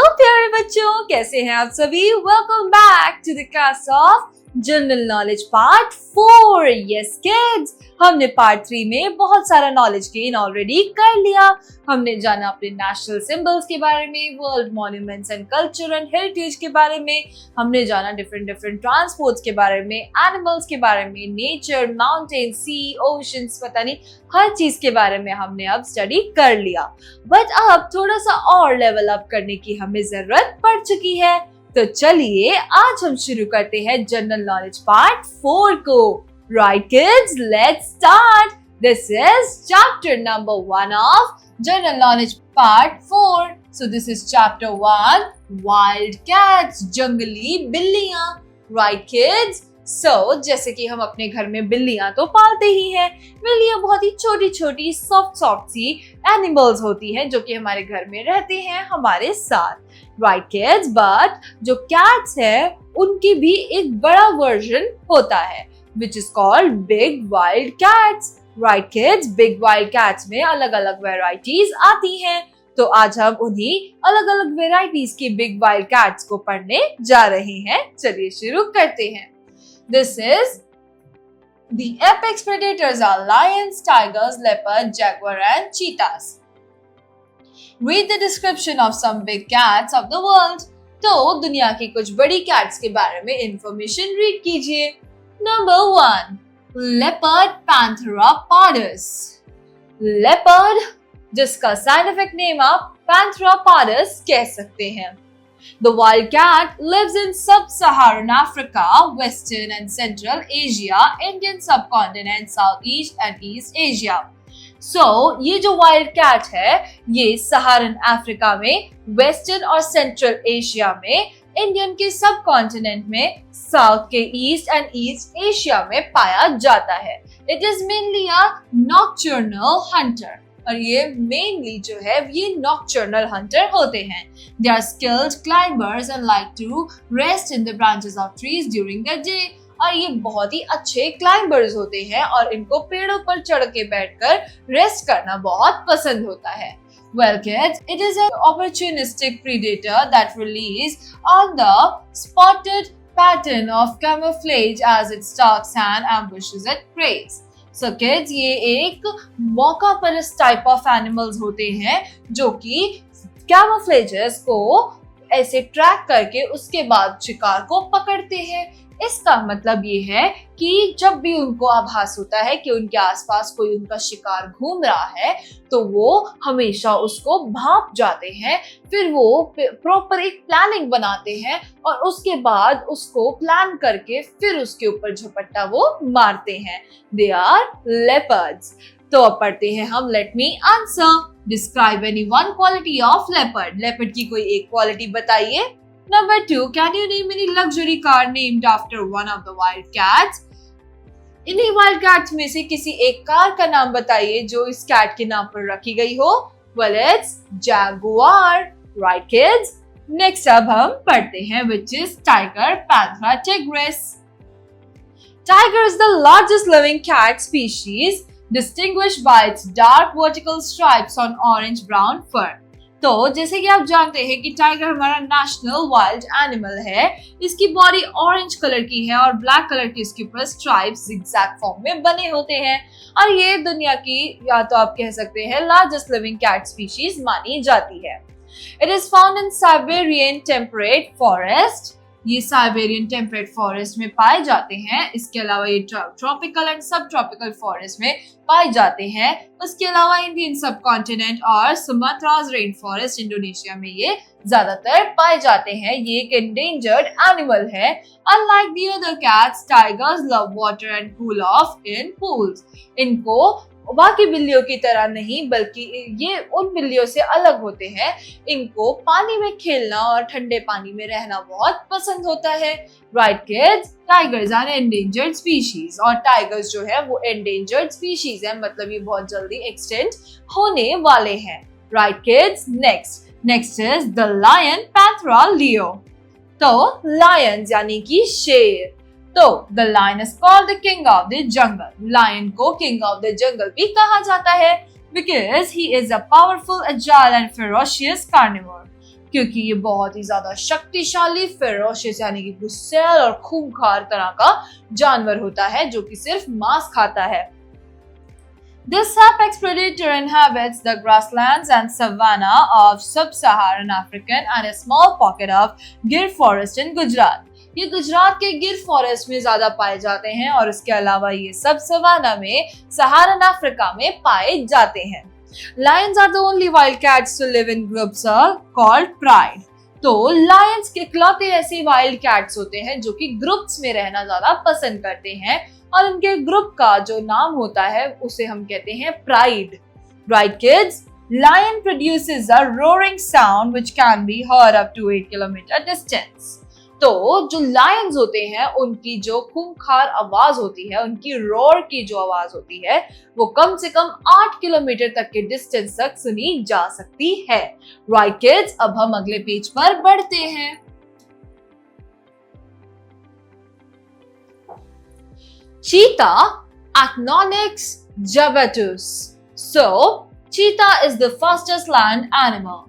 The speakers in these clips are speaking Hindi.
प्यारे बच्चों, कैसे हैं आप सभी। Welcome back to the class of general knowledge part 4। Yes kids, हमने पार्ट 3 में बहुत सारा नॉलेज गेन ऑलरेडी कर लिया। हमने जाना अपने नेशनल सिंबल्स के बारे में, world monuments and culture and heritage के बारे में, हमने जाना डिफरेंट ट्रांसपोर्ट्स के बारे में, एनिमल्स के बारे में, नेचर, माउंटेन, सी, ओशंस, पता नहीं हर चीज के बारे में हमने अब स्टडी कर लिया। बट अब थोड़ा सा और लेवल अप करने की हमें जरूरत पड़ चुकी है। तो चलिए आज हम शुरू करते हैं जनरल नॉलेज पार्ट 4 को। Right kids, let's start. This is chapter number 1 of general knowledge part 4। So this is chapter 1, wild cats, जंगली बिल्लियां। राइट किड्स, जैसे कि हम अपने घर में बिल्लियां तो पालते ही हैं। बिल्लियां बहुत ही छोटी छोटी सॉफ्ट सी एनिमल्स होती हैं जो कि हमारे घर में रहते हैं हमारे साथ। राइट किड्स, बट जो कैट्स है उनकी भी एक बड़ा वर्जन होता है which is called big wild cats. Right kids, big wild cats में अलग अलग वेराइटीज आती हैं। तो आज हम उन्हीं अलग अलग वेराइटीज की बिग वाइल्ड कैट्स को पढ़ने जा रहे हैं। चलिए शुरू करते हैं। This is the apex predators are lions, tigers, leopard, jaguar and cheetahs. Read the description of some big cats of the world. तो दुनिया की कुछ बड़ी कैट्स के बारे में इंफॉर्मेशन रीड कीजिए। Number 1, leopard Panthera pardus. Leopard, जिसका साइंटिफिक नेम आप Panthera pardus कह सकते हैं। The wild cat lives in sub-Saharan Africa, Western and Central Asia, Indian subcontinent, Southeast and East Asia. ये जो wild cat है, ये सहारन अफ्रीका में, वेस्टर्न और सेंट्रल एशिया में, इंडियन के सब कॉन्टिनेंट में, साउथ के ईस्ट एंड ईस्ट एशिया में पाया जाता है। It is mainly a nocturnal hunter. और ये मेनली जो है ये नॉकटर्नल हंटर होते हैं। They are skilled climbers and like to rest in the branches of trees during the day. और ये बहुत ही अच्छे क्लाइंबर्स होते हैं और इनको पेड़ों पर चढ़ के बैठकर रेस्ट करना बहुत पसंद होता है। Well kids, it is an opportunistic predator that relies on the spotted pattern of camouflage as it stalks and ambushes its prey. So kids, ये एक मौका परस्त टाइप ऑफ एनिमल्स होते हैं जो कि कैमोफ्लेजेस को ऐसे ट्रैक करके उसके बाद शिकार को पकड़ते हैं। इसका मतलब ये है कि जब भी उनको आभास होता है कि उनके आसपास कोई उनका शिकार घूम रहा है तो वो हमेशा उसको भाप जाते हैं। फिर वो प्रॉपर एक प्लानिंग बनाते हैं और उसके बाद उसको प्लान करके फिर उसके ऊपर झपट्टा वो मारते हैं। They are leopards. तो अब पढ़ते हैं हम। Let me answer. Describe any one quality of leopard. Leopard की कोई एक क्वालिटी बताइए। Number 2, can you name any luxury car named after one of the wild cats? इन्हीं wild cats में से किसी एक कार का नाम बताइए जो इस कैट के नाम पर रखी गई हो। Well, it's Jaguar. Right kids? Next अब हम पढ़ते हैं which is Tiger Panthera tigris. Tiger is the largest living cat species, distinguished by its dark vertical stripes on orange-brown fur. तो जैसे कि आप जानते हैं कि टाइगर हमारा नेशनल वाइल्ड एनिमल है। इसकी बॉडी ऑरेंज कलर की है और ब्लैक कलर की इसके ऊपर स्ट्राइप्स ज़िगज़ैग फॉर्म में बने होते हैं और ये दुनिया की या तो आप कह सकते हैं लार्जेस्ट लिविंग कैट स्पीशीज मानी जाती है। It is found in Siberian temperate forest. ये साइबेरियन टेम्परेट फॉरेस्ट में पाए जाते हैं। इसके अलावा ये ट्रॉपिकल एंड सब ट्रॉपिकल फॉरेस्ट में पाए जाते हैं। उसके अलावा इंडियन सब कॉन्टिनेंट और सुमात्राज रेन फॉरेस्ट इंडोनेशिया में ये ज्यादातर पाए जाते हैं। ये एक एंडेंजर्ड एनिमल है। Unlike the other cats, tigers love water and cool off in pools. इनको बाकी बिल्लियों की तरह नहीं बल्कि ये उन बिल्लियों से अलग होते हैं। इनको पानी में खेलना और ठंडे पानी में रहना बहुत पसंद होता है। Right kids, tigers are endangered species और टाइगर्स जो है वो एंडेंजर्ड स्पीशीज है, मतलब ये बहुत जल्दी एक्सटेंड होने वाले हैं। Right kids, next is the lion Panthera leo. तो लायंस यानी कि शेर। तो the lion is called the king of the jungle. Lion को किंग ऑफ द जंगल भी कहा जाता है because he is a powerful, agile and ferocious carnivore. क्योंकि ये बहुत ही ज्यादा शक्तिशाली फेरोशियस यानी कि गुस्सैल और खूंखार तरह का जानवर होता है जो कि सिर्फ मांस खाता है। This apex predator inhabits the grasslands and savanna of sub-Saharan Africa and a small pocket of गिर forest in Gujarat. ये गुजरात के गिर फॉरेस्ट में ज्यादा पाए जाते हैं और इसके अलावा ये सब सवाना में सहारन अफ्रीका में पाए जाते हैं। Lions are the only wild cats to live in groups called pride. तो लायंस के इकलौते ऐसे वाइल्ड कैट्स होते हैं जो कि ग्रुप्स में रहना ज्यादा पसंद करते हैं और इनके ग्रुप का जो नाम होता है उसे हम कहते हैं pride. Right kids, lion produces a roaring sound which can be heard up to 8 kilometer distance. तो जो लायंस होते हैं उनकी जो खूंखार आवाज होती है, उनकी रोर की जो आवाज होती है वो कम से कम 8 किलोमीटर तक के डिस्टेंस तक सुनी जा सकती है। राइट किड्स, अब हम अगले पेज पर बढ़ते हैं। Cheetah Achnonyx javatus. So, cheetah is the fastest land animal.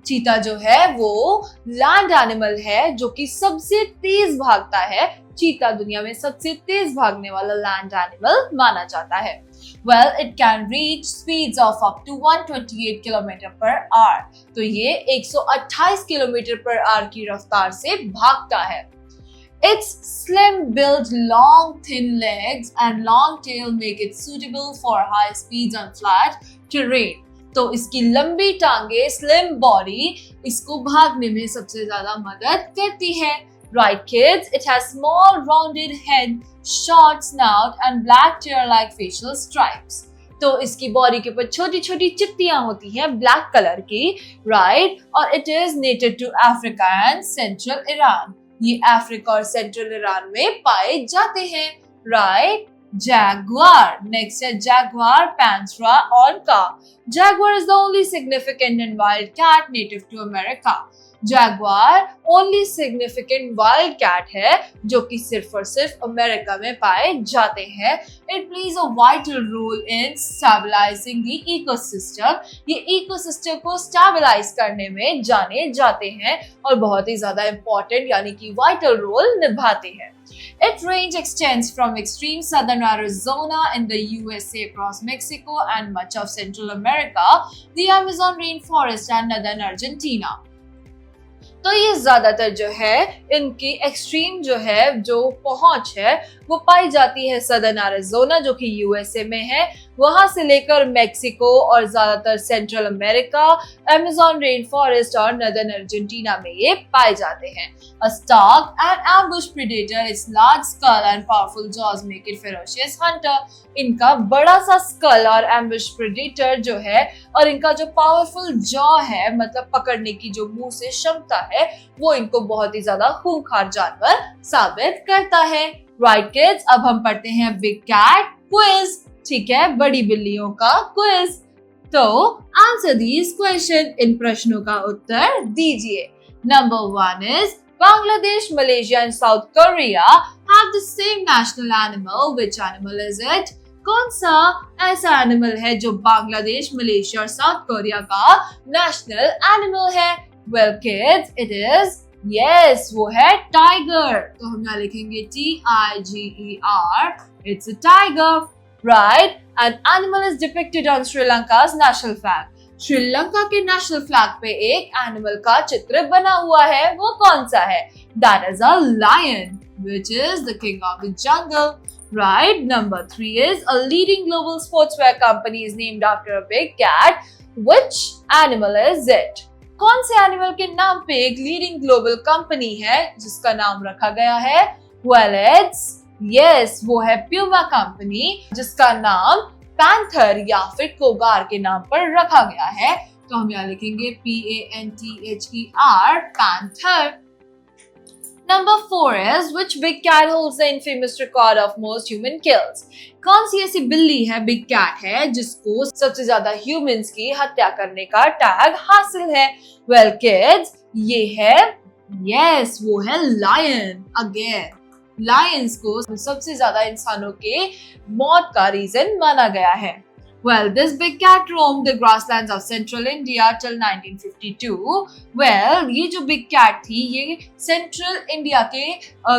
चीता जो है वो लैंड एनिमल है जो कि सबसे तेज भागता है। चीता दुनिया में सबसे तेज भागने वाला लैंड एनिमल माना जाता है। Well, it can reach speeds of up to 128 km per hour. तो ये 128 km per hour की रफ्तार से भागता है। Its slim build, long, thin legs and long tail make it suitable for high speeds on flat terrain. तो इसकी लंबी टांगे, स्लिम बॉडी इसको भागने में सबसे ज्यादा मदद करती है। Right kids, it has small rounded head, short snout and black tear-like facial stripes. तो इसकी बॉडी के ऊपर छोटी छोटी चिट्टियां होती हैं ब्लैक कलर की, राइट, और it is native to Africa and central Iran. ये अफ्रीका और सेंट्रल ईरान में पाए जाते हैं, राइट। Jaguar. Next है Jaguar panthera onca. Jaguar is the only significant and wild cat native to America. Jaguar only significant wild cat है जो कि सिर्फ और सिर्फ अमेरिका में पाए जाते हैं। It plays a vital role in stabilizing the ecosystem. ये इकोसिस्टम को स्टेबलाइज करने में जाने जाते हैं और बहुत ही ज्यादा इम्पोर्टेंट यानी कि वाइटल रोल निभाते हैं। Its range extends from extreme southern Arizona in the USA across Mexico and much of Central America, the Amazon rainforest and northern Argentina. तो ये ज्यादातर जो है इनकी एक्सट्रीम जो है जो पहुंच है वो पाई जाती है सदर्न एरिजोना जो कि यूएसए में है, वहां से लेकर मेक्सिको और ज्यादातर central America, Amazon rain forest और नदर्न अर्जेंटीना में ये पाए जाते हैं। A stark and ambush predator, its large skull and powerful jaws make it ferocious hunter. इनका बड़ा सा स्कल और एम्बुश प्रेडेटर जो है और इनका जो पावरफुल जॉ है मतलब पकड़ने की जो मुंह से क्षमता है वो इनको बहुत ही ज्यादा खूंखार जानवर साबित करता है। राइट किड्स, अब हम पढ़ते हैं बिग कैट क्विज, ठीक है, बड़ी बिल्लियों का क्विज। तो आंसर दीज क्वेश्चन, इन प्रश्नों का उत्तर दीजिए। Number 1 is Bangladesh, Malaysia and South Korea have the same national animal. Which animal is it? कौन सा ऐसा एनिमल है जो बांग्लादेश, मलेशिया और साउथ कोरिया का नेशनल एनिमल है? Well kids, it is yes, वो है टाइगर। तो हम यहाँ लिखेंगे TIGER. It's a tiger, right? An animal is depicted on Sri Lanka's national flag. Sri Lanka के नेशनल फ्लैग पे एक एनिमल का चित्र बना हुआ है, वो कौन सा है? That is a lion, which is the king of the jungle. Right? Number 3 is a leading global sportswear company is named after a big cat. Which animal is it? कौन से एनिमल के नाम पे एक लीडिंग ग्लोबल कंपनी है जिसका नाम रखा गया है? Well, it's yes, वो है प्यूमा कंपनी जिसका नाम पैंथर या फिर कोगार के नाम पर रखा गया है। तो हम यहाँ लिखेंगे PANTHER, panther. Number 4 is which big cat holds the infamous record of most human kills? कौन सी ऐसी बिल्ली है, बिग कैट है जिसको सबसे ज्यादा ह्यूमंस की हत्या करने का टैग हासिल है? Well kids, ये है yes, वो है लायन। अगेन लायंस को सबसे ज्यादा इंसानों के मौत का रीजन माना गया है। Well, this big cat roamed the grasslands of central India till 1952. Well, ये जो big cat थी ये central India के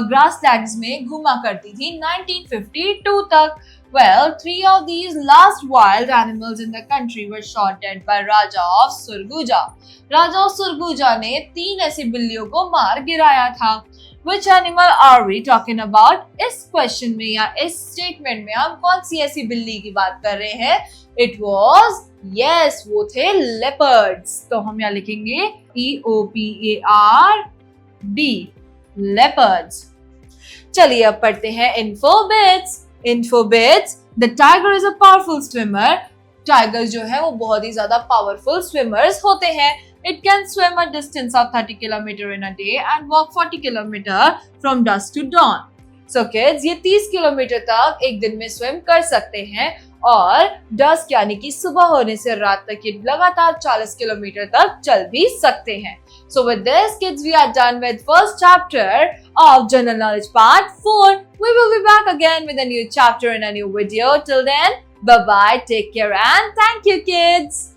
grasslands में घूमा करती थी 1952 तक. Well, 3 of these last wild animals in the country were shot dead by Raja of Surguja. Raja of Surguja ने 3 ऐसी बिल्लियों को मार गिराया था. Which animal are we talking about? इस क्वेश्चन में या इस स्टेटमेंट में हम कौन सी ऐसी बिल्ली की बात कर रहे हैं? It was, yes, वो थे leopards. तो हम यहाँ लिखेंगे EOPARD, leopards. चलिए अब पढ़ते हैं info bits. Info bits. The tiger is a powerful swimmer. Tiger जो है वो बहुत ही ज्यादा पावरफुल स्विमर्स होते हैं. It can swim a distance of 30 km in a day and walk 40 km from dusk to dawn. So kids, ये 30 किलोमीटर तक एक दिन में स्विम कर सकते हैं और डस्क यानी कि सुबह होने से रात तक ये लगातार 40 किलोमीटर तक चल भी सकते हैं. So with this, kids, we are done with first chapter of General Knowledge Part 4. We will be back again with a new chapter and a new video. Till then, bye-bye, take care and thank you, kids.